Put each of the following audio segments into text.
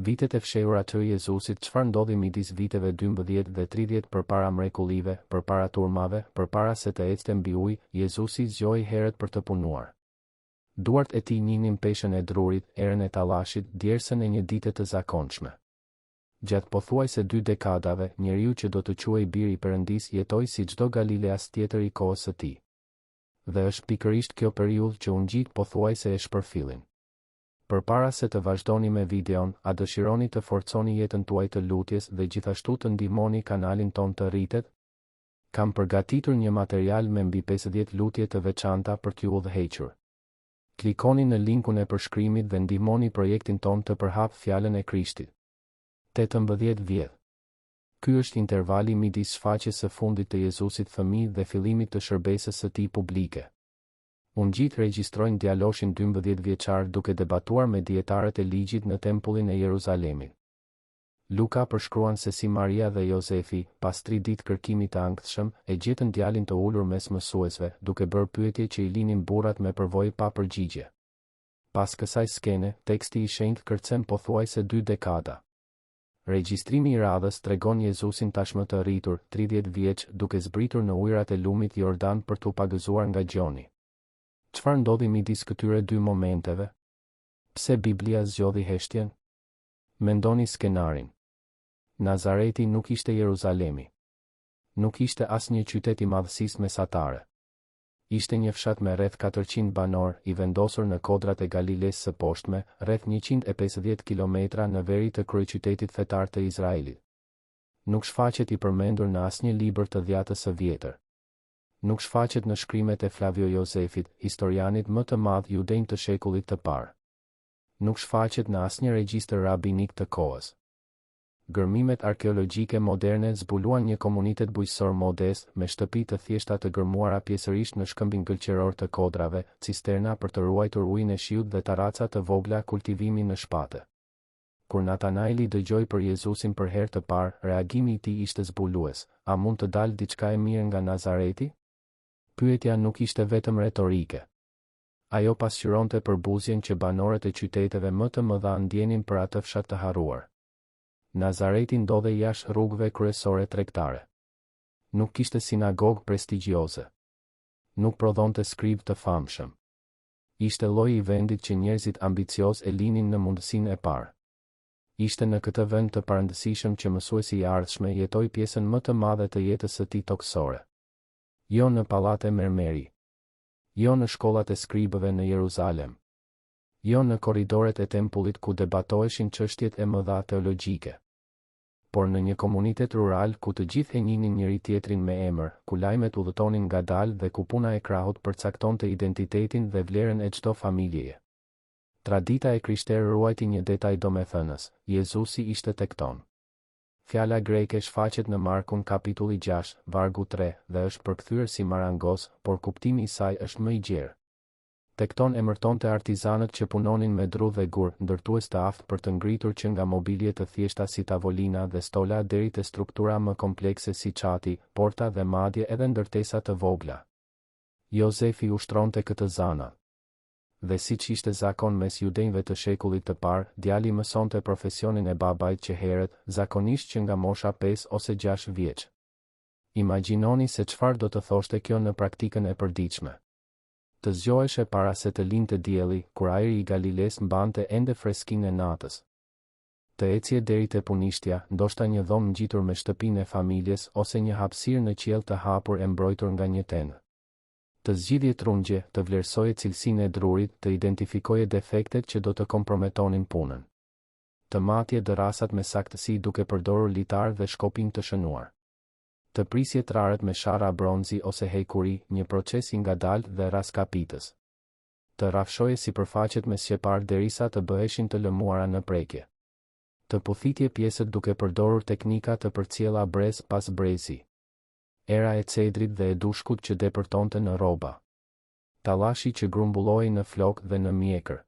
Vitet e fshehura të Jezusit. Çfarë ndodhi midis viteve 12 dhe 30 përpara mrekullive, përpara turmave, përpara se të ecte mbi ujë, Jezusi zgjoi herët për të punuar. Duart e tij njinin peshën e drurit, erën e tallashit, djersën e një dite të zakonshme. Gjatë pothuajse 2 dekadave, njeriu që do të quhej biri i Perëndis jetoi si çdo Galileas tjetër i kohës së tij. Dhe është pikërisht kjo periudhë që unë gjitë pothuajse e shpërfillin. Përpara se të vazhdoni me videon, a dëshironi të forconi jetën tuaj të lutjes dhe gjithashtu të ndihmoni kanalin ton të rritet? Kam përgatitur një material me mbi 50 lutje të veçanta për t'ju udhëhequr. Klikoni në linkun e përshkrimit dhe ndihmoni projektin ton të përhap fjalën e Krishtit. 18 vjet. Ky është intervali midis shfaqjes së fundit të Jezusit fëmijë dhe fillimit të shërbesës së tij publike. Unë gjitë regjistrojnë djaloshin 12 vjeçar duke debatuar me dietarët e ligjit në tempullin e Jeruzalemit. Luka përshkruan se si Maria dhe Jozefi, pas 3 ditë kërkimi të ankthshëm, e gjetën djalin të ulur mes mësuesve, duke bërë pyetje që i linin burrat me përvojë pa përgjigje. Pas kësaj skene, teksti i shenjtë kërcen pothuajse 2 dekada. Regjistrimi i radhës tregon Jezusin tashmë të rritur, 30 vjeç, duke zbritur në ujërat e lumit Jordan për t'u pagëzuar nga gjoni. Çfarë ndodhi midis këtyre 2 momenteve? Pse Biblia zgjodhi heshtjen? Mendoni skenarin. Nazareti nuk ishte Jeruzalemi. Nuk ishte asnjë qytet i madhësisë mesatare. Ishte një fshat me rreth 400 banor, i vendosur në kodrat e Galilesë së poshtme, rreth 150 kilometra në veri të kryeqytetit fetar të Izraelit. Nuk shfaqet i përmendur në asnjë libër të Dhjatës së Vjetër. Nuk shfaqet në shkrimet e Flavio Josefit, historianit më të madh judenj të shekullit të parë. Nuk shfaqet në asnjë regjistër rabinik të kohës. Gërmimet arkeologjike moderne zbuluan një komunitet bujqësor modest, me shtëpi të thjeshta të gërmuara pjesërisht në shkëmbin gëlqëror të kodrave, cisterna për të ruajtur ujin e shiut dhe taraca të vogla kultivimi në shpatë. Kur Natanaeli dëgjoi për Jezusin për herë të parë, reagimi i tij ishte zbulues: a mund të dalë diçka e mirë nga Nazareti? Pyetja nuk ishte vetëm retorike. Ajo pasqyronte përbuzjen që banorët e qyteteve më të mëdha ndjenin për atë fshat të harruar. Nazareti ndodhej jashtë rrugëve kryesore tregtare. Nuk kishte sinagogë prestigjioze. Nuk prodhonte skribë të famshëm. Ishte lloji i vendit që njerëzit ambicioz e linin në mundësinë e parë. Ishte në këtë vend të parëndësishëm që mësuesi i ardhshme jetoi pjesën më të madhe të jetës së tij toksore. Jo në pallate mermeri. Jo në shkollat e skribëve në Jeruzalem. Jo në korridoret e tempullit ku debatoheshin çështjet e mëdha teologjike. Por në një komunitet rural ku të gjithë e njihnin njëri tjetrin me emër, ku lajmet udhëtonin ngadalë dhe ku puna e krahut përcaktonte identitetin dhe vlerën e çdo familjeje. Tradita e krishterë ruajti një detaj domethënës: Jezusi ishte tek ton. Fjala greke shfaqet në Markun kapitulli 6, vargu 3 dhe është përkthyer si marangos, por kuptimi i saj është më i gjerë. Tek ton emërtonte artizanët që punonin me dru dhe gur, ndërtues të aftë për të ngritur që nga mobilje të thjeshta si tavolina dhe stola deri te struktura më komplekse si çati, porta dhe madje edhe ndërtesa të vogla. Jozefi ushtronte këtë zana. Dhe siç ishte zakon mes judenjve të shekullit të parë, djali mësonte profesionin e babait që herët, zakonisht që nga mosha 5 ose 6 vjeç. Imagjinoni se çfarë do të thoshte kjo në praktikën e përditshme. Të zgjoheshe para se të linte dielli, kur ajri i Galiles mbante ende freskinë e natës. Të ecje deri te punishtja, ndoshta një dhomë ngjitur me shtëpinë e familjes ose një hapësirë në qiell të hapur e mbrojtur nga një tenë. Të zgjidhje trungje, të vlerësoje cilësinë e drurit, të identifikoje defektet që do të komprometonin punën. Të matje dërasat me saktësi duke përdorur litar dhe shkopim të shënuar. Të prisje trarët me shara bronzi ose hekuri, një proces i ngadalë dhe raskapitës. Të rafshoje sipërfaqet me sqepar derisa të bëheshin të lëmuara në prekje. Të puthitje pjesët duke përdorur teknika të përcjella brez pas brezi. Era e cedrit dhe e dushkut që depërtonte në rroba. Tallashi që grumbulloi në flok dhe në mjekër.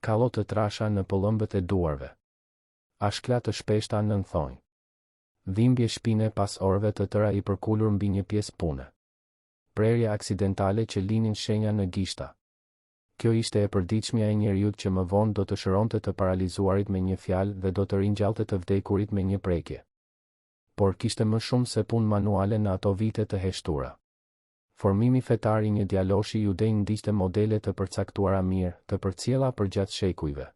Kallo të trasha në pëllëmbët e duarve. Ashkla të shpeshta në thonjë. Dhimbje shpine pas orëve të tëra i përkulur mbi një pjesë pune. Prerje aksidentale që linin shenja në gishta. Kjo ishte e përditshmja e njeriut që më vonë do të shëronte të paralizuarit me një fjalë dhe do të ringjallte të vdekurit me një prekje. Por kishte më shumë se punë manuale në ato vite të heshtura. Formimi fetar I një djaloshi judej ndiqte modele të përcaktuara mirë, të përcjella përgjatë shekujve.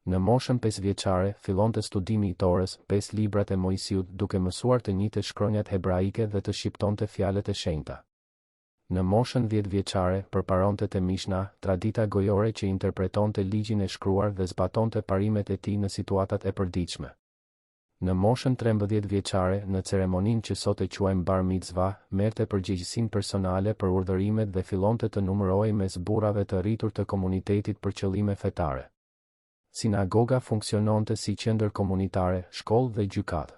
Në moshën 5 vjeçare, fillonte studimi I Torës, 5 librat e Mojsiut, duke mësuar të njëjtë shkronjat hebraike dhe të shqiptonte fjalët e shenjta. Në moshën 10 vjeçare, përparonte te Mishna, tradita gojore që interpretonte ligjin e shkruar dhe zbatonte parimet e tij në situatat e përditshme. Në moshën 13 vjeçare, në ceremoninë që sot e quajmë bar mitzvah, merrte përgjegjësinë personale për urdhërimet dhe fillonte të numërojë mes burrave të rritur të komunitetit për qëllime fetare. Sinagoga funksiononte si qendër komunitare, shkollë dhe gjykatë.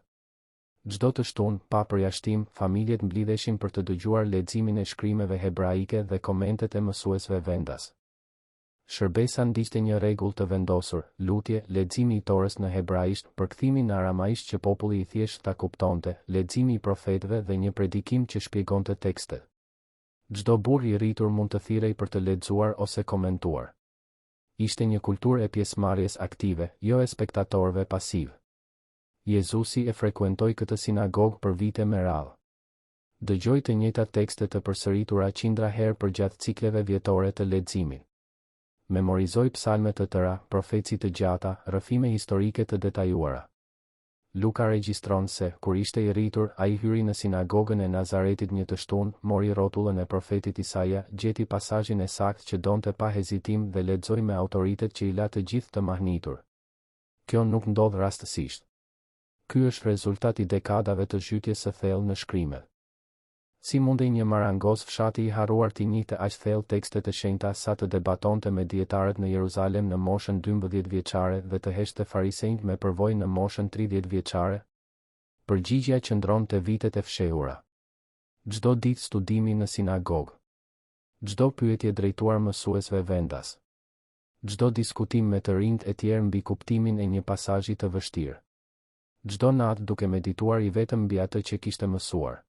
Çdo të shtunë, pa përjashtim, familjet mblidheshin për të dëgjuar leximin e shkrimeve hebraike dhe komentet e mësuesve vendas. Shërbesa ndiqte një rregull të vendosur: lutje, leximi I Torës në hebraisht, përkthimi në aramaisht që populli I thjesht ta kuptonte, leximi I profetëve dhe një predikim që shpjegonte tekstet. Çdo burr I rritur mund të thirrej për të lexuar ose komentuar. Ishte një kulturë e pjesëmarrjes aktive, jo e spektatorëve pasiv. Jezusi e frekuentoi këtë sinagogë për vite me radhë. Dëgjoi të njëjtat tekste të përsëritura qindra herë përgjatë cikleve vjetore të leximit. Memorizoi psalme të tëra, profeci të gjata, rrëfime historike të detajuara. Luka regjistron se, kur ishte I rritur, ai hyri në sinagogën e Nazaretit një të shtunë, mori rrotullën e profetit Isaia, gjeti pasazhin e saktë që donte pa hezitim dhe lexoi me autoritet që I la të gjithë të mahnitur. Kjo nuk ndodh rastësisht. Ky është rezultat I dekadave të zhytjes së thellë në shkrimet. Si mundej një marangos fshati I harruar të njihte aq thellë tekstet e shenjta sa të debatonte me dietarët në Jeruzalem në moshën 12 vjeçare dhe të heshte farisejt me përvojë në moshën 30 vjeçare? Përgjigjja qëndron te vitet e fshehura. Çdo ditë studimi në sinagogë. Çdo pyetje drejtuar mësuesve vendas. Çdo diskutim me të rinjt e tjerë mbi kuptimin e një pasazhi të vështirë. Çdo natë duke medituar I vetëm mbi atë që kishte mësuar.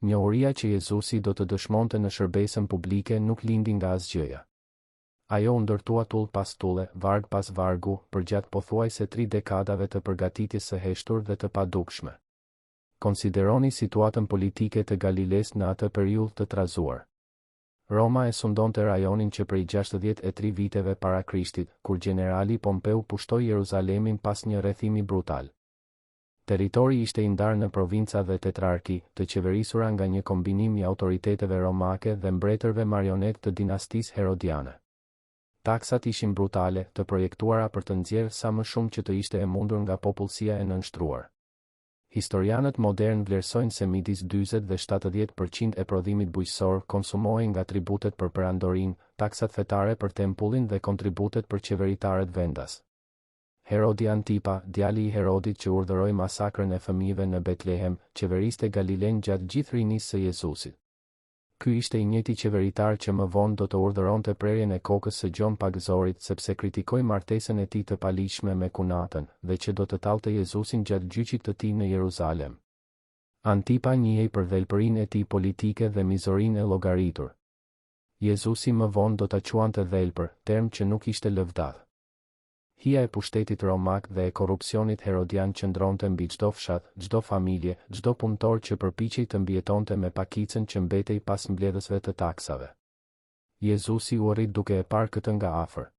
Njohuria që Jezusi do të dëshmonte në shërbesën publike nuk lindi nga asgjëja. Ajo u ndërtua tull pas tulle, varg pas vargu, përgjatë pothuajse 3 dekadave të përgatitjes së heshtur dhe të padukshme. Konsideroni situatën politike të Galiles në atë periudhë të trazuar. Roma e sundonte rajonin që prej 63 viteve para Krishtit, kur generali Pompeu pushtoi Jeruzalemin pas një rrethimi brutal. Territori ishte I ndarë në provinca dhe tetrarki, të qeverisura nga një kombinim I autoriteteve romake dhe mbretërve marionet të dinastisë herodiane. Taksat ishin brutale, të projektuara për të nxjerrë sa më shumë që të ishte e mundur nga popullsia e nënshtruar. Historianët modern vlerësojnë se midis 40 dhe 70% e prodhimit bujqësor konsumohej nga tributet për perandorin, taksat fetare për tempullin dhe kontributet për qeveritarët vendas. Herodi Antipa, djali I Herodit që urdhëroi masakrën e fëmijëve në Betlehem, qeveriste Galilen gjatë gjithë rinisë së Jezusit. Ky ishte I njëjti qeveritar që më vonë do të urdhëronte prerjen e kokës së Gjon Pagzorit sepse kritikoi martesën e tij të paligjshme me kunatën dhe që do të tallte Jezusin gjatë gjyqit të tij në Jeruzalem. Antipa njihej për dhelpërinë e tij politike dhe mizorinë e llogaritur. Jezusi më vonë do ta quante dhelpër, term që nuk ishte lëvdat. Hija e pushtetit romak dhe e korrupsionit herodian qëndronte mbi çdo fshat, çdo familje, çdo punëtor që përpiqej të mbijetonte me pakicën që mbetej pas mbledhësve të taksave. Jezusi u arrit duke e parë këtë nga afër.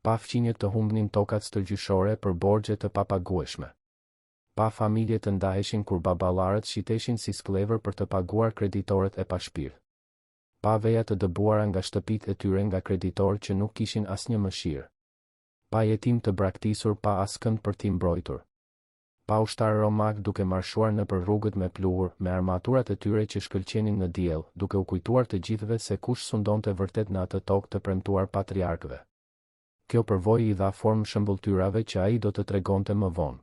Pa fqinjet të humbnin tokat stërgjyshore për borxhe të papagueshme. Pa familje të ndaheshin kur baballarët shiteshin si sklever për të paguar kreditorët e pashpirt. Pa veja të dëbuara nga shtëpitë e tyre nga kreditorë që nuk kishin asnjë mëshirë. Pa jetim të braktisur pa askënd për t'i mbrojtur. Pa ushtar romak duke marshuar nëpër rrugët me pluhur, me armaturat e tyre që shkëlqenin në diell, duke u kujtuar të gjithëve se kush sundonte vërtet në atë tokë të premtuar patriarkëve. Kjo përvojë I dha formë shëmbulltyrave që ai do të tregonte më vonë.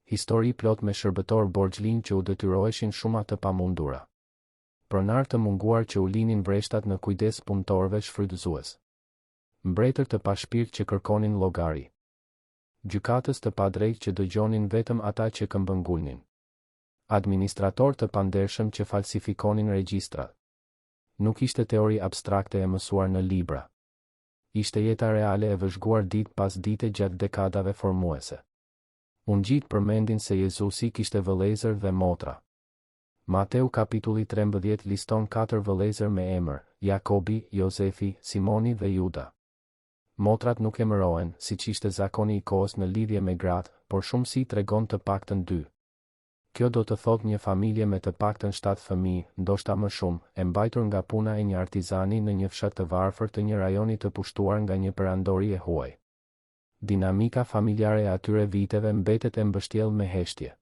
Histori plot me shërbëtor borxhlin që u detyroheshin shuma të pamundura. Pronar të munguar që u linin vreshtat në kujdes punëtorëve shfrytëzues. Mbretër të pashpirt që kërkonin llogari. Gjykatës të padrejtë që dëgjonin vetëm ata që këmbëngulnin. Administrator të pandershëm që falsifikonin regjistrat. Nuk ishte teori abstrakte e mësuar në libra. ishte jeta reale e vëzhguar ditë pas dite gjatë dekadave formuese. Ungjit përmendin se Jezusi kishte vëllezër dhe motra. Mateu kapitulli 13 liston 4 vëllezër me emër: Jakobi, Jozefi, Simoni dhe Juda. Motrat nuk emërohen, siç ishte zakoni i kohës në lidhje me gratë, por shumësi tregon të paktën 2. Kjo do të thotë një familje me të paktën 7 fëmijë, ndoshta më shumë, e mbajtur nga puna e një artizani në një fshat të varfër të një rajoni të pushtuar nga një perandori e huaj. Dinamika familjare e atyre viteve mbetet e mbështjellë me heshtje.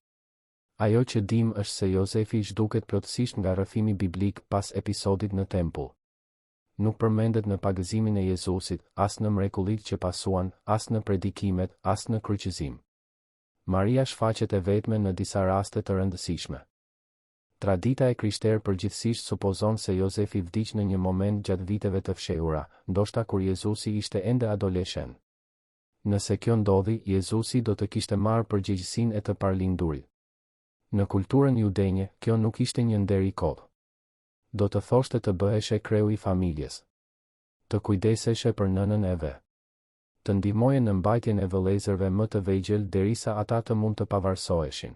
Ajo që dim është se Jozefi zhduket plotësisht nga rrëfimi biblik pas episodit në tempull. Nuk përmendet në pagëzimin e Jezusit, as në mrekullitë që pasuan, as në predikimet, as në kryqëzim. Maria shfaqet e vetme në disa raste të rëndësishme. Tradita e krishterë përgjithsisht supozon se Jozefi vdiq në një moment gjatë viteve të fshehura, ndoshta kur Jezusi ishte ende adoleshent. Nëse kjo ndodhi, Jezusi do të kishte marrë përgjegjësinë e të parlindurit. Në kulturën judenje, kjo nuk ishte një nder i kodh. Do të thoshte të bëheshe kreu i familjes. Të kujdeseshe për nënën e vet. Të ndihmoje në mbajtjen e vëllezërve më të vegjël derisa ata të mund të pavarësoheshin.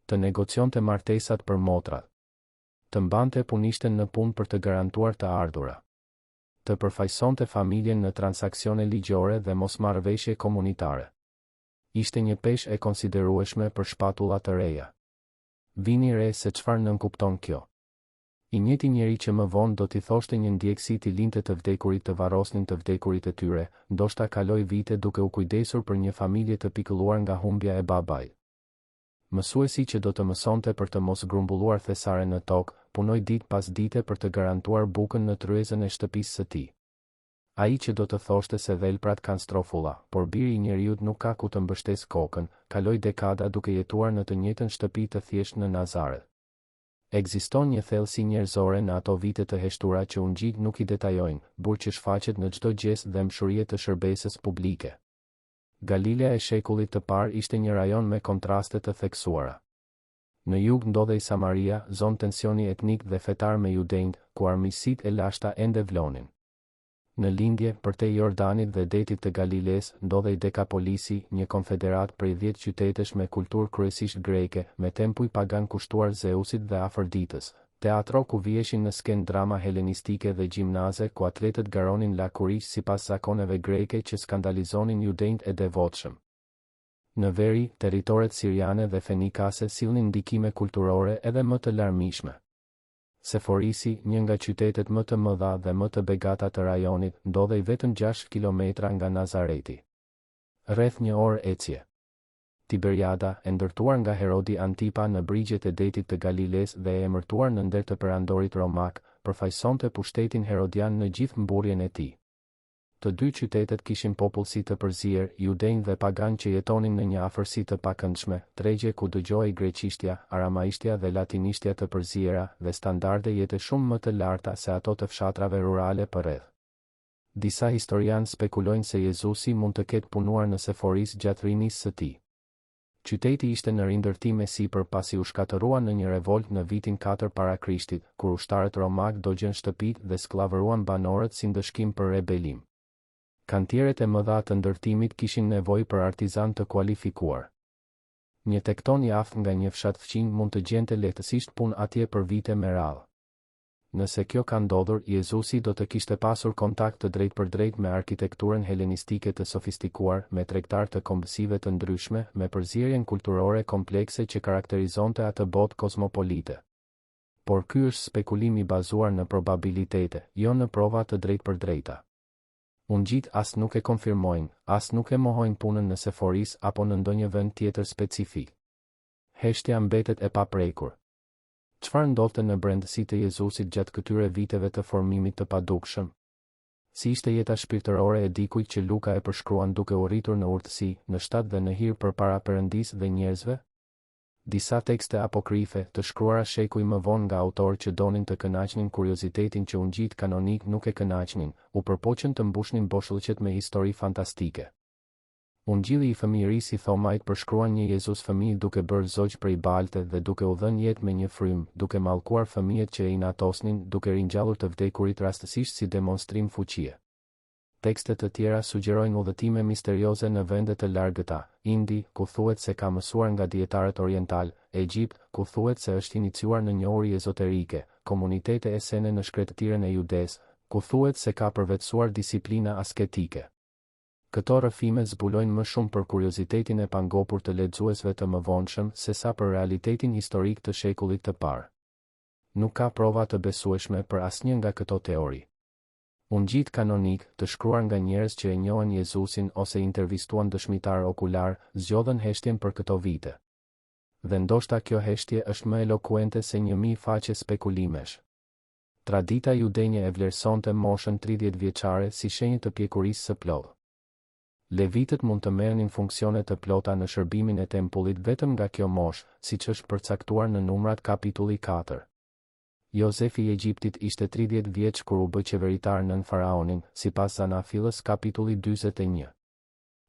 Të negocionte martesat për motrat. Të mbante punishten në punë për të garantuar të ardhurat. Të përfaqësonte familjen në transaksione ligjore dhe mosmarrëveshje komunitare. Ishte një peshë e konsiderueshme për shpatulla të reja. Vini re se çfarë nënkupton kjo. I njëjti njeri që më vonë do t'i thoshte një ndjekësi t'i linte të vdekurit të varrosnin të vdekurit e tyre, ndoshta kaloi vite duke u kujdesur për një familje të pikëlluar nga humbja e babait. Mësuesi që do të mësonte për të mos grumbulluar thesare në tokë, punoi ditë pas dite për të garantuar bukën në tryezën e shtëpisë së tij. Ai që do të thoshte se dhelprat kanë strofulla, por biri i njeriut nuk ka ku të mbështesë kokën, kaloi dekada duke jetuar në të njëjtën shtëpi të thjeshtë në Nazaret. Ekziston një thellësi njerëzore në ato vite të heshtura që ungjit nuk i detajojnë, burr që shfaqet në çdo gjestë dhe mshurie të shërbesës publike. Galilea e shekullit të parë ishte një rajon me kontraste të theksuara. Në jug ndodhej Samaria, zonë tensioni etnik dhe fetar me judejt, ku armiqësitë e lashta ende vlonin. Në lindje, përtej Jordanit dhe detit të Galiles, ndodhej Dekapolisi, një konfederat prej 10 qytetesh me kulturë kryesisht greke, me tempuj pagan kushtuar Zeusit dhe Afroditës, teatro ku viheshin në sken drama helenistike dhe gjimnaze ku atletët garonin lakurish sipas zakoneve greke që skandalizonin judejt e devotshëm. Në veri, territoret siriane dhe fenikase sillnin ndikime kulturore edhe më të larmishme. Seforisi, një nga qytetet më të mëdha dhe më të begata të rajonit, ndodhej vetëm 6 kilometra nga Nazareti. Rreth një orë ecje. Tiberiada, e ndërtuar nga Herodi Antipa në brigjet e detit të Galiles dhe e emërtuar në nder të perandorit romak, përfaqësonte pushtetin herodian në gjithë mburjen e tij. Të dy qytetet kishin popullsi të përzier, judejnë dhe pagan që jetonin në një afërsi të pakëndshme, tregje ku dëgjohej greqishtja, aramaishtja dhe latinishtja të përziera dhe standarde jete shumë më të larta se ato të fshatrave rurale përreth. Disa historianë spekulojnë se Jezusi mund të ketë punuar në Seforis gjatë rinisë së tij. Qyteti ishte në rindërtim e sipër pasi u shkatërrua në një revolt në vitin 4 para Krishtit, kur ushtarët romak dogjën shtëpitë dhe skllavëruan banorët si ndëshkim për rebelim. Kantierët e mëdha të ndërtimit kishin nevojë për artizan të kualifikuar. Një tekton i aftë nga një fshat fqin mund të gjente lehtësisht punë atje për vite me radhë. Nëse kjo ka ndodhur, Jezusi do të kishte pasur kontakt të drejtpërdrejtë me arkitekturën helenistike të sofistikuar, me tregtar të kombësive të ndryshme, me përzierjen kulturore komplekse që karakterizonte atë botë kozmopolite. Por ky është spekulim i bazuar në probabilitete, jo në prova të drejtpërdrejta. Ungjit as nuk e konfirmojnë, as nuk e mohojnë punën në Seforis apo në ndonjë vend tjetër specifik. Heshtja mbetet e paprekur. Çfarë ndodhte në brendësi të Jezusit gjatë këtyre viteve të formimit të padukshëm? Si ishte jeta shpirtërore e dikujt që Luka e përshkruan duke u rritur në urtësi, në shtat dhe në hir përpara Perëndisë dhe njerëzve? Disa tekste apokrife, të shkruara shekuj më vonë nga autorë që donin të kënaqnin kuriozitetin që ungjit kanonik nuk e kënaqnin, u përpoqën të mbushnin boshllëqet me histori fantastike. Ungjilli i fëmijërisë i Thomait përshkruan një Jezus fëmijë duke bërë zogj prej balte dhe duke u dhënë jetë me një frym, duke mallkuar fëmijët që e inatosnin, duke ringjallur të vdekurit rastësisht si demonstrim fuqie. Tekstet të tjera sugjerojnë udhëtime misterioze në vende të largëta, Indi, ku thuhet se ka mësuar nga dietarët oriental, Egjipt, ku thuhet se është iniciuar në njohuri ezoterike, komunitete esene në shkretëtirën e Judes, ku thuhet se ka përvetësuar disiplina asketike. Këto rrëfime zbulojnë më shumë për kuriozitetin e pangopur të lexuesve të mëvonshëm se sa për realitetin historik të shekullit të parë. Nuk ka prova të besueshme për asnjë nga këto teori. Ungjit kanonik, të shkruar nga njerëz që e njohin Jezusin ose intervistuan dëshmitar okular, zgjodhen heshtjen për këto vite. Dhe ndoshta kjo heshtje është më elokuente se 1000 faqe spekulimesh. Tradita judenje e vlerësonte moshën 30 vjeçare si shenjë të pjekurisë së plotë. Levitët mund të merrnin funksione të plota në shërbimin e tempullit vetëm nga kjo moshë, siç është përcaktuar në Numrat kapitulli 4. Jozefi i Egjiptit ishte 30 vjeç kur u bë qeveritar nën faraonin, sipas Zanafilës kapitulli 41.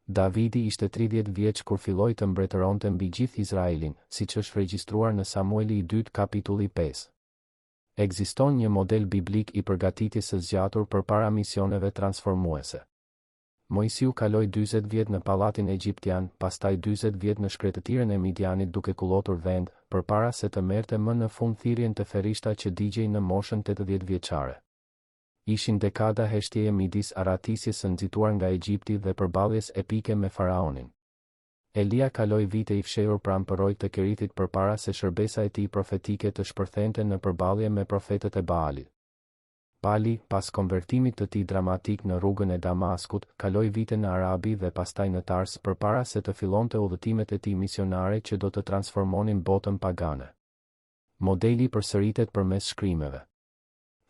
Davidi ishte 30 vjeç kur filloi të mbretëronte mbi gjithë Izraelin, siç është regjistruar në Samueli i 2 kapitulli 5. Ekziston një model biblik i përgatitjes së zgjatur përpara misioneve transformuese. Mojsiu kaloi 40 vjet në pallatin egjiptian, pastaj 40 vjet në shkretëtirën e Midianit duke kullotur vend, përpara se të merrte më në fund thirrjen të ferishta që digjej në moshën 80 vjeçare. Ishin dekada heshtjeje midis aratisjes së nxituar nga Egjipti dhe përballjes epike me faraonin. Elia kaloi vite i fshehur pranë përrojt të Kerithit përpara se shërbesa e tij profetike të shpërthente në përballje me profetët e Baalit. Pali, pas konvertimit të tij dramatik në rrugën e Damaskut, kaloi vite në Arabi dhe pastaj në Tars përpara se të fillonte udhëtimet e tij misionare që do të transformonin botën pagane. Modeli përsëritet përmes shkrimeve.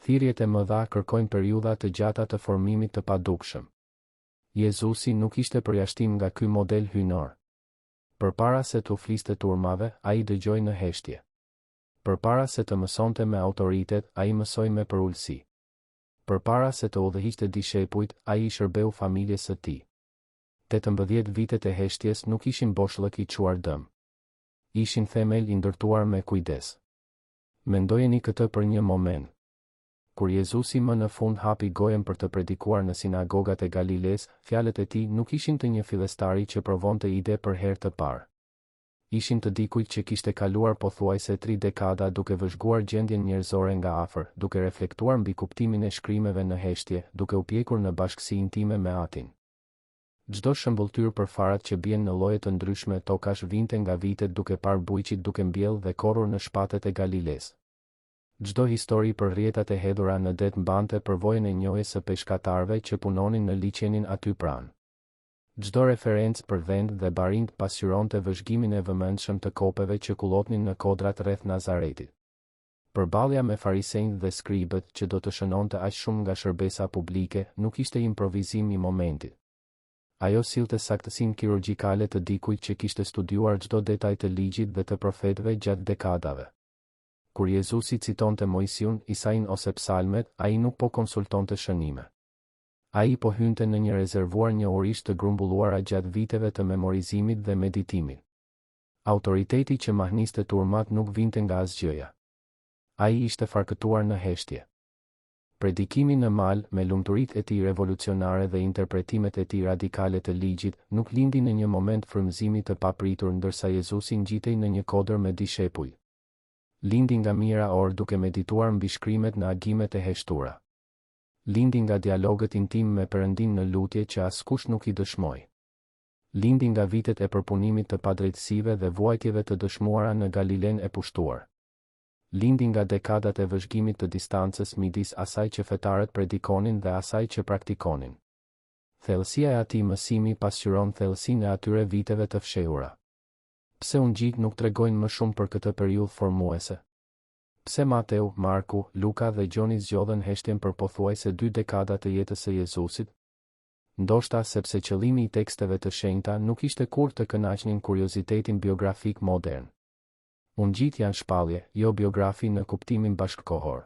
Thirrjet e mëdha kërkojnë periudha të gjata të formimit të padukshëm. Jezusi nuk ishte përjashtim nga ky model hyjnor. Përpara se të u fliste turmave, ai dëgjoi në heshtje. Përpara se të mësonte me autoritet, ai mësoi me përulësi. Përpara se të udhëhiqte dishepujt, ai I shërbeu familjes së tij. 18 vitet e heshtjes nuk ishin boshllëk I çuar dëm. Ishin themel I ndërtuar me kujdes. Mendojeni këtë për një moment. Kur Jezusi më në fund hapi gojen për të predikuar në sinagogat e Galiles, fjalët e tij nuk ishin të një fillestari që provonte ide për herë të parë. Ishin të dikujt që kishte kaluar pothuajse 3 dekada duke vëzhguar gjendjen njerëzore nga afër, duke reflektuar mbi kuptimin e shkrimeve në heshtje, duke u pjekur në bashkësi intime me Atin. Çdo shëmbulltyr për farat që bien në lloje të ndryshme tokash vinte nga vitet duke parë bujqit duke mbjell dhe korrur në shpatet e Galiles. Çdo histori për rrjetat e hedhura në det mbante përvojën e njohjes së peshkatarëve që punonin në liçenin aty pranë. Çdo referencë për vend dhe barind pasqyronte vëzhgimin e vëmendshëm të kopeve që kullotnin në kodrat rreth Nazaretit. Përballja me farisejnë dhe skribët që do të shënonte aq shumë nga shërbesa publike, nuk ishte improvizim I momentit. Ajo sillte saktësinë kirurgjikale të dikujt që kishte studiuar çdo detaj të ligjit dhe të profetëve gjatë dekadave. Kur Jezusi citonte Mojsiun, Isain ose psalmet, ai nuk po konsultonte shënime. Ai po hynte në një rezervuar njohurish të grumbulluara gjatë viteve të memorizimit dhe meditimit. Autoriteti që mahniste turmat nuk vinte nga asgjëja. Ai ishte farkëtuar në heshtje. Predikimi në mal, me lumturitë e tij revolucionare dhe interpretimet e tij radikale të ligjit, nuk lindi në një moment frymëzimi të papritur ndërsa Jezusi ngjitej në një kodër me dishepuj. Lindi nga mira orë duke medituar mbi shkrimet në agimet e heshtura. Lindi nga dialogët intim me Perëndin në lutje që askush nuk I dëshmoi. Lindi nga vitet e përpunimit të padrejtësive dhe vuajtjeve të dëshmuara në Galilen e pushtuar. Lindi nga dekadat e vëzhgimit të distancës midis asaj që fetarët predikonin dhe asaj që praktikonin. Thellësia e atij mësimi pasqyron thellësinë e atyre viteve të fshehura. Pse ungjit nuk tregojnë më shumë për këtë periudhë formuese? Pse Mateu, Marku, Luka dhe Gjoni zgjodhen heshtjen për pothuajse 2 dekada të jetës së Jezusit? Ndoshta sepse qëllimi I teksteve të shenjta nuk ishte kurrë të kënaqnin kuriozitetin biografik modern. Ungjit janë shpallje, jo biografi në kuptimin bashkëkohor.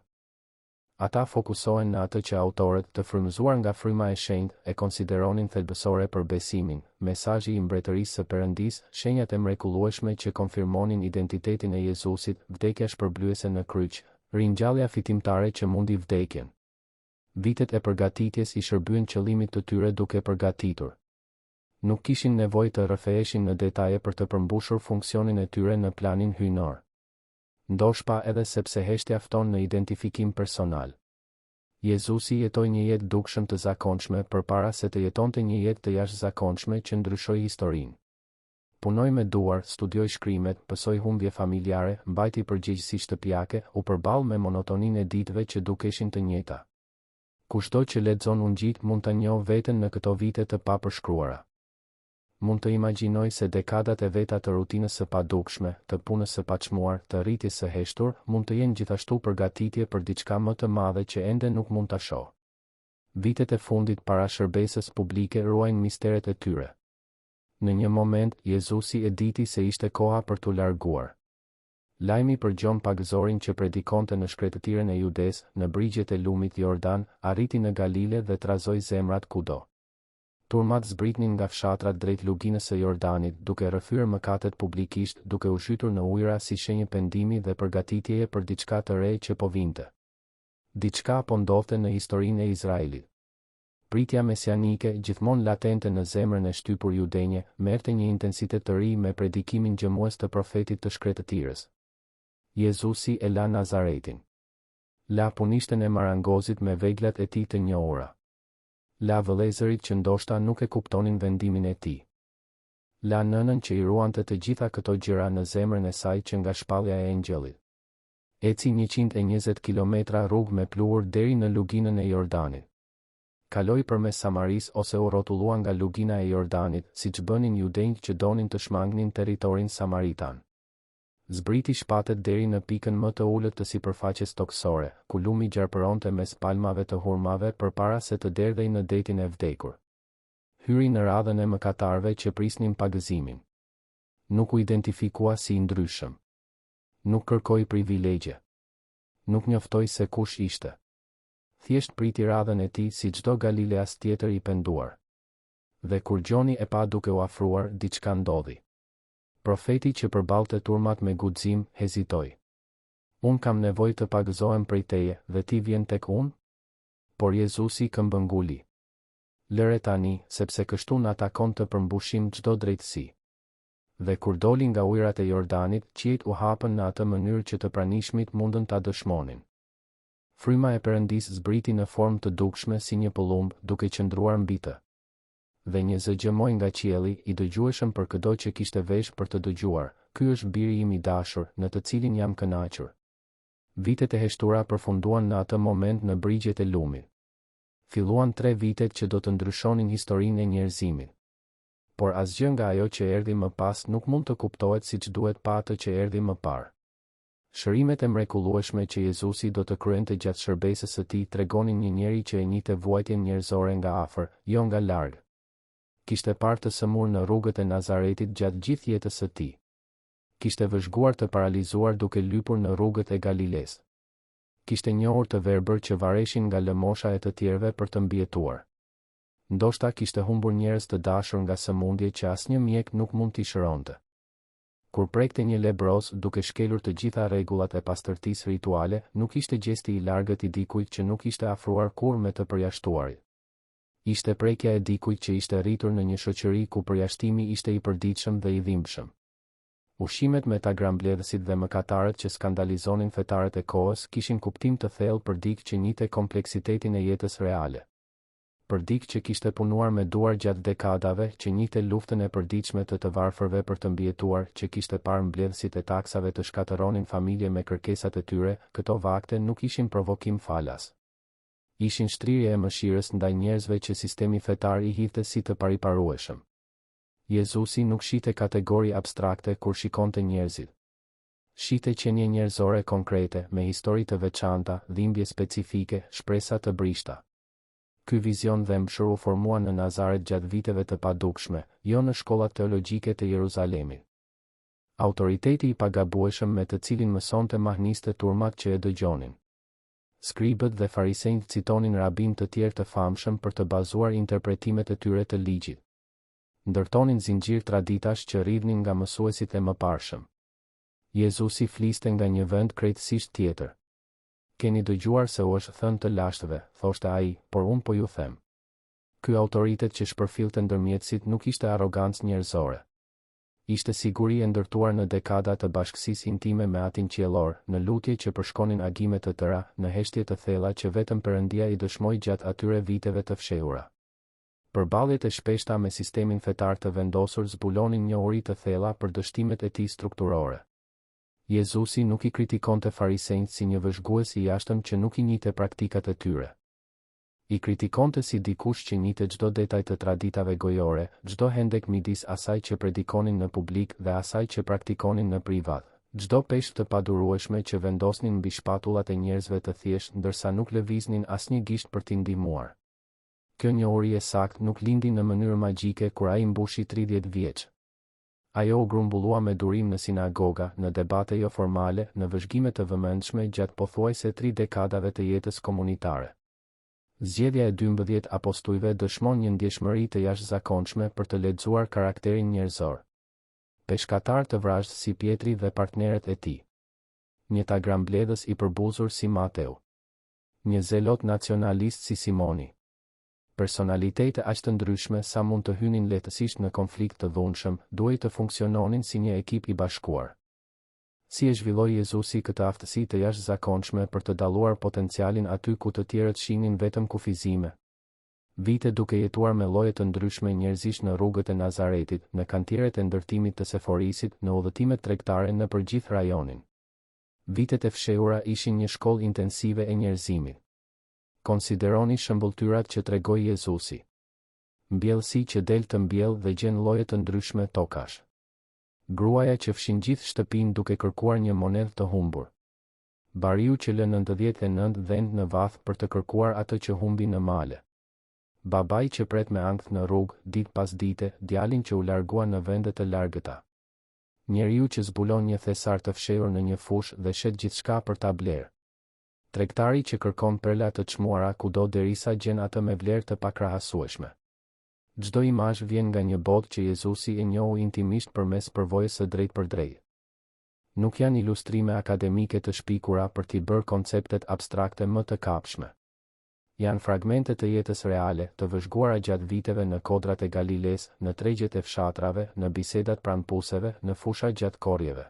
Ata fokusohen në atë që autorët, të frymëzuar nga fryma e shenjtë, e konsideronin thelbësore për besimin, mesazhi I mbretërisë së Perëndisë, shenjat e mrekullueshme që konfirmonin identitetin e Jezusit, vdekja shpërblyese në kryq, ringjallja fitimtare që mundi vdekjen. Vitet e përgatitjes i shërbyen qëllimit të tyre duke përgatitur. Nuk kishin nevojë të rrëfeheshin në detaje për të përmbushur funksionin e tyre në planin hyjnor. Ndoshta edhe sepse heshtja fton në identifikim personal. Jezusi jetoi një jetë dukshëm të zakonshme përpara se të jetonte një jetë të jashtëzakonshme që ndryshoi historinë. Punoi me duar, studioi shkrimet, pësoi humbje familjare, mbajti përgjegjësi shtëpiake, u përball me monotoninë e ditëve që dukeshin të njëjta. Kushdo që lexon Ungjilin mund ta njohë veten në këto vite të papërshkruara. Mund të imagjinoj se dekadat e veta të rutinës së padukshme, të punës së paçmuar, të rritjes së heshtur, mund të jenë gjithashtu përgatitje për diçka më të madhe që ende nuk mund ta shoh. Vitet e fundit para shërbesës publike ruajnë misteret e tyre. Në një moment, Jezusi e diti se ishte koha për t'u larguar. Lajmi për Gjon Pagëzorin që predikonte në shkretëtiren e Judes, në brigjet e lumit Jordan, arriti në Galile dhe trazoi zemrat kudo. Turmat zbritnin nga fshatrat drejt luginës së Jordanit, duke rrëfyer mëkatet publikisht, duke u shtytur në ujëra si shenjë pendimi dhe përgatitjeje për diçka të re që po vinte. Diçka po ndodhte në historinë e Izraelit. Pritja mesianike, gjithmonë latente në zemrën e shtypur judenje, merrte një intensitet të ri me predikimin gjëmues të profetit të shkretëtirës. Jezusi e la Nazaretin. La punishten e marangozit me veglat e tij të njohura. La vëllezërit që ndoshta nuk e kuptonin vendimin e tij. La nënën që i ruante të gjitha këto gjëra në zemrën e saj që nga shpallja e engjëllit. Eci 120 kilometra rrugë me pluhur deri në luginën e Jordanit. Kaloi përmes Samarisë ose u rrotullua nga lugina e Jordanit, siç bënin judenjtë që donin të shmangnin territorin samaritan. Zbriti shpatet deri në pikën më të ulët të sipërfaqes toksore, ku lumi gjarpëronte mes palmave të hurmave përpara se të derdhej në detin e vdekur. Hyri në radhën e mëkatarëve që prisnin pagëzimin. Nuk u identifikua si i ndryshëm. Nuk kërkoi privilegje. Nuk njoftoi se kush ishte. Thjesht priti radhën e tij si çdo Galileas tjetër i penduar. Dhe kur Gjoni e pa duke u afruar, diçka ndodhi. Profeti që përballte turmat me guxim, hezitoi. Unë kam nevojë të pagëzohem prej teje, dhe ti vjen tek unë? Por Jezusi këmbënguli. Lëre tani, sepse kështu na takon të përmbushim çdo drejtësi. Dhe kur doli nga ujërat e Jordanit, qiejt u hapën në atë mënyrë që të pranishmit mundën ta dëshmonin. Fryma e Perëndis zbriti në formë të dukshme si një pëllumb, duke qëndruar mbi të. Dhe një zë gjëmoi nga qielli, i dëgjueshëm për çdo që kishte vesh për të dëgjuar. Ky është biri im i dashur, në të cilin jam kënaqur. Vitet e heshtura përfunduan në atë moment në brigjet e lumit. Filluan 3 vitet që do të ndryshonin historinë e njerëzimit. Por asgjë nga ajo që erdhi më pas nuk mund të kuptohet siç duhet pa atë që erdhi më parë. Shërimet e mrekullueshme që Jezusi do të kryente gjatë shërbesës së tij tregonin një njeri që e njihte vuajtjen njerëzore nga afër, jo nga larg. Kishte parë të sëmur në rrugët e Nazaretit gjatë gjithë jetës së tij. Kishte vëzhguar të paralizuar duke lypur në rrugët e Galiles. Kishte njohur të verbër që vareshin nga lëmosha e të tjerëve për të mbijetuar. Ndoshta kishte humbur njerëz të dashur nga sëmundje që asnjë mjek nuk mund t'i shëronte. Kur prekte një lebros duke shkelur të gjitha rregullat e pastërtisë rituale, nuk ishte gjesti i largët i dikujt që nuk ishte afruar kurrë me të përjashtuarit. Ishte prekja e dikujt që ishte rritur në një shoqëri ku përjashtimi ishte i përditshëm dhe i dhimbshëm. Ushimet me ta grambledhësit dhe mëkatarët që skandalizonin fetarët e kohës kishin kuptim të thellë për dikë që njihte kompleksitetin e jetës reale. Për dikë që kishte punuar me duar gjatë dekadave, që njihte luftën e përditshme të varfërve për të mbijetuar, që kishte parë mbledhësit e taksave të shkatëronin familje me kërkesat e tyre, këto vakte nuk ishin provokim falas. Ishin shtrirje e mëshirës ndaj njerëzve që sistemi fetar i hidhte si të pariparueshëm. Jezusi nuk shite kategori abstrakte kur shikonte njerëzit. Shite qenie njerëzore konkrete, me histori të veçanta, dhimbje specifike, shpresa të brishta. Ky vizion dhëmshër u formua në Nazaret gjatë viteve të padukshme, jo në shkollat teologjike të Jeruzalemit. Autoriteti i pagabueshëm me të cilin mësonte mahniste turmat që e dëgjonin. Skribët dhe farisejt citonin rabin të tjerë të famshëm për të bazuar interpretimet e tyre të ligjit. Ndërtonin zinxhir traditash që rridhnin nga mësuesit e mëparshëm. Jezusi fliste nga një vend krejtësisht tjetër. Keni dëgjuar se u është thënë të lashtëve, thoshte ai, por unë po ju them. Ky autoritet që shpërfillte ndërmjetësit nuk ishte arrogancë njerëzore. Ishte siguri e ndërtuar në dekada të bashkësisë intime me Atin qiellor, në lutje që përshkonin agime të tëra, në heshtje të thella që vetëm Perëndia i dëshmoi gjatë atyre viteve të fshehura. Përballjet e shpeshta me sistemin fetar të vendosur zbulonin njohuri të thella për dështimet e tij strukturore. Jezusi nuk i kritikonte farisejt si një vëzhgues i jashtëm që nuk i njihte praktikat e tyre. I kritikonte si dikush që njihte çdo detaj të traditave gojore, çdo hendek midis asaj që predikonin në publik dhe asaj që praktikonin në privat, çdo peshë të padurueshme që vendosnin mbi shpatullat e njerëzve të thjeshtë ndërsa nuk lëviznin asnjë gisht për t'i ndihmuar. Kjo njohuri e saktë nuk lindi në mënyrë magjike kur ai mbushi 30 vjeç. Ajo u grumbullua me durim në sinagoga, në debate jo formale, në vëzhgime të vëmendshme gjatë pothuajse 3 dekadave të jetës komunitare. Zgjedhja e 12 apostujve dëshmon një ndjeshmëri të jashtëzakonshme për të lexuar karakterin njerëzor. Peshkatar të vrasht si Pietri dhe partnerët e tij. Një tagrambledhës i përbuzur si Mateu. Një zelot nacionalist si Simoni. Personalitete aq të ndryshme sa mund të hynin lehtësisht në konflikt të dhunshëm, duhej të funksiononin si një ekip i bashkuar. Si e zhvilloi Jezusi këtë aftësi të jashtëzakonshme për të dalluar potencialin aty ku të tjerët shihnin vetëm kufizime? Vite duke jetuar me lloje të ndryshme njerëzish në rrugët e Nazaretit, në kantieret e ndërtimit të Seforisit, në udhëtimet tregtare në përgjith rajonin. Vitet e fshehura ishin një shkollë intensive e njerëzimit. Konsideroni shëmbulltyrat që tregoi Jezusi. Mbjellësi që del të mbjell dhe gjen lloje të ndryshme tokash. Gruaja që fshin gjithë shtëpinë duke kërkuar një monedhë të humbur. Bariu që lë 99 dhend në vath për të kërkuar atë që humbi në male. Babai që pret me ankth në rrugë, ditë pas dite, djalin që u largua në vende të largëta. Njeriu që zbulon një thesar të fshehur në një fushë dhe shet gjithçka për ta blerë. Tregtari që kërkon perla të çmuara kudo derisa gjen atë me vlerë të pakrahasueshme. Çdo imazh vjen nga një botë që Jezusi e njohu intimisht përmes përvojës së drejtë për drejtë. Nuk janë ilustrime akademike të shpikura për t'i bërë konceptet abstrakte më të kapshme. Janë fragmente të jetës reale, të vëzhguara gjatë viteve në kodrat e Galiles, në tregjet e fshatrave, në bisedat pranë puseve, në fusha gjatë korjeve.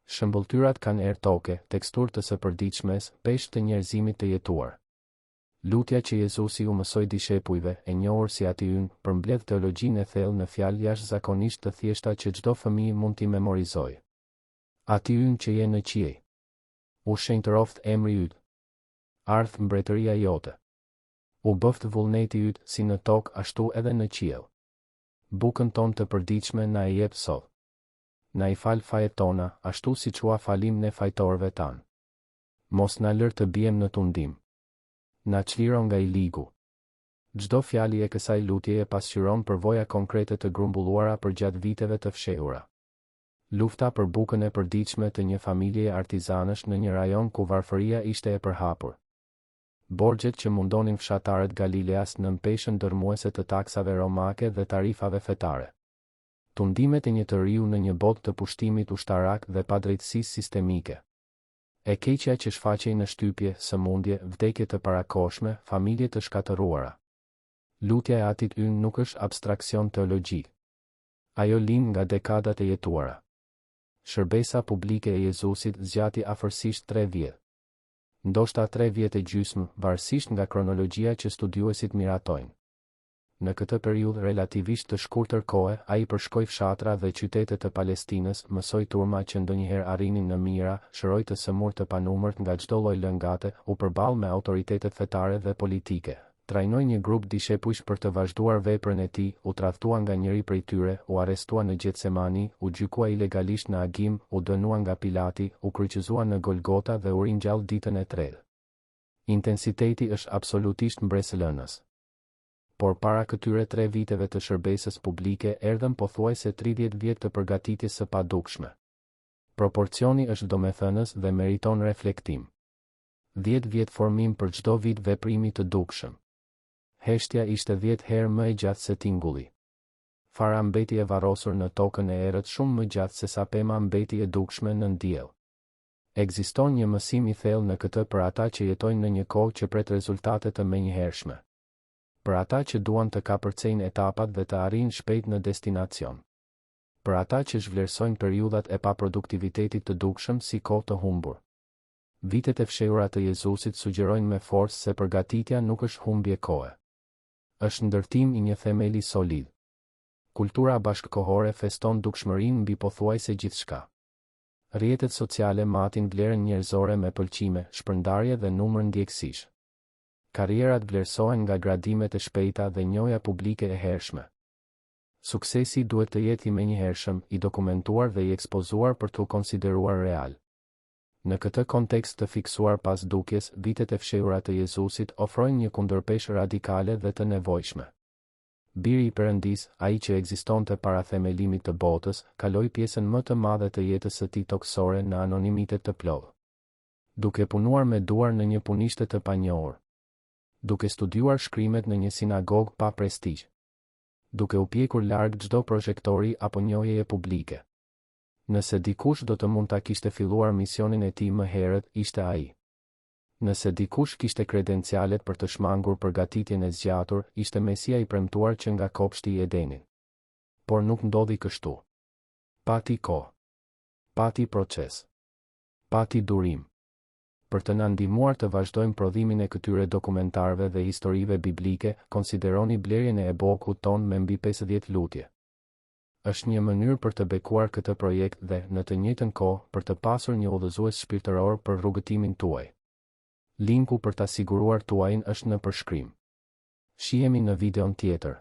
Shëmbulltyrat kanë erë toke, teksturë të së përditshmes, peshë të njerëzimit të jetuar. Lutja që Jezusi u mësoi dishepujve, e njohur si Ati ynë, përmbledh teologjinë e thellë në fjalë jashtëzakonisht të thjeshta që çdo fëmijë mund t'i memorizojë. Ati ynë që je në qiej. U shenjtëroft emri yt. Ardh mbretëria jote. U bëft vullneti yt si në tokë ashtu edhe në qiell. Bukën tonë të përditshme na e jep sot. Na i fal fajet tona, ashtu siç ua falim ne fajtorëve tanë. Mos na lër të biem në tundim. Na çliro nga i ligu. Çdo fjali e kësaj lutjeje pasqyron përvoja konkrete të grumbulluara përgjatë viteve të fshehura. Lufta për bukën e përditshme të një familjeje artizanësh në një rajon ku varfëria ishte e përhapur. Borxhet që mundonin fshatarët Galileas nën peshën dërmuese të taksave romake dhe tarifave fetare. Tundimet e një të riu në një botë të pushtimit ushtarak dhe padrejtësisë sistemike. E keqja që shfaqej në shtypje, sëmundje, vdekje të parakoshme, familje të shkatëruara. Lutja e Atit ynë nuk është abstraksion teologjik. Ajo lind nga dekadat e jetuara. Shërbesa publike e Jezusit zgjati afërsisht 3 vjet. Ndoshta 3 vjet e gjysmë, varësisht nga kronologjia që studiuesit miratojnë. Në këtë periudhë relativisht të shkurtër kohe, ai përshkoi fshatra dhe qytete të Palestinës, mësoi turma që ndonjëherë arrinin në mira, shëroi të sëmur të panumërt nga çdo lloj lëngate, u përball me autoritetet fetare dhe politike. Trajnoi një grup dishepujsh për të vazhduar veprën e tij, u tradhtua nga njëri prej tyre, u arrestua në Getsemani, u gjykua ilegalisht në agim, u dënua nga Pilati, u kryqëzua në Golgota dhe u ringjall ditën e tretë. Intensiteti është absolutisht mbresëlënës. Por para këtyre 3 viteve të shërbesës publike erdhën pothuajse 30 vjet të përgatitjes së padukshme. Proporcioni është domethënës dhe meriton reflektim. 10 vjet formim për çdo vit veprimi të dukshëm. Heshtja ishte 10 herë më e gjatë se tingulli. Fara mbeti e varrosur në tokën e errët shumë më gjatë se sa pema mbeti e dukshme në diell. Ekziston një mësim i thellë në këtë për ata që jetojnë në një kohë që pret rezultate të menjëhershme. Për ata që duan të kapërcejnë etapat dhe të arrijnë shpejt në destinacion. Për ata që zhvlerësojnë periudhat e paproduktivitetit të dukshëm si kohë të humbur. Vitet e fshehura të Jezusit sugjerojnë me forcë se përgatitja nuk është humbje kohe. Është ndërtim i një themeli solid. Kultura bashkëkohore feston dukshmërinë mbi pothuajse gjithçka. Rrjetet sociale matin vlerën njerëzore me pëlqime, shpërndarje dhe numër ndjekësish. Karrierat vlerësohen nga gradimet e shpejta dhe njohja publike e hershme. Suksesi duhet të jetë i menjëhershëm, i dokumentuar dhe i ekspozuar për t'u konsideruar real. Në këtë kontekst të fiksuar pas dukjes, vitet e fshehura të Jezusit ofrojnë një kundërpeshë radikale dhe të nevojshme. Biri i Perëndis, ai që ekzistonte para themelimit të botës, kaloi pjesën më të madhe të jetës së tij toksore në anonimitet të plotë. Duke punuar me duar në një punishte të panjohur. Duke studiuar shkrimet në një sinagogë pa prestigj. Duke u pjekur larg çdo projektori apo njohjeje publike. Nëse dikush do të mund ta kishte filluar misionin e tij më herët, ishte ai. Nëse dikush kishte kredencialet për të shmangur përgatitjen e zgjatur, ishte Mesia i premtuar që nga kopshti i Edenit. Por nuk ndodhi kështu. Pati kohë. Pati proces. Pati durim. Për të na ndihmuar të vazhdojmë prodhimin e këtyre dokumentarëve dhe historive biblike, konsideroni blerjen e e-bookut ton me mbi 50 lutje. Është një mënyrë për të bekuar këtë projekt dhe, në të njëjtën kohë, për të pasur një udhëzues shpirtëror për rrugëtimin tuaj. Linku për ta siguruar tuajin është në përshkrim. Shihemi në videon tjetër.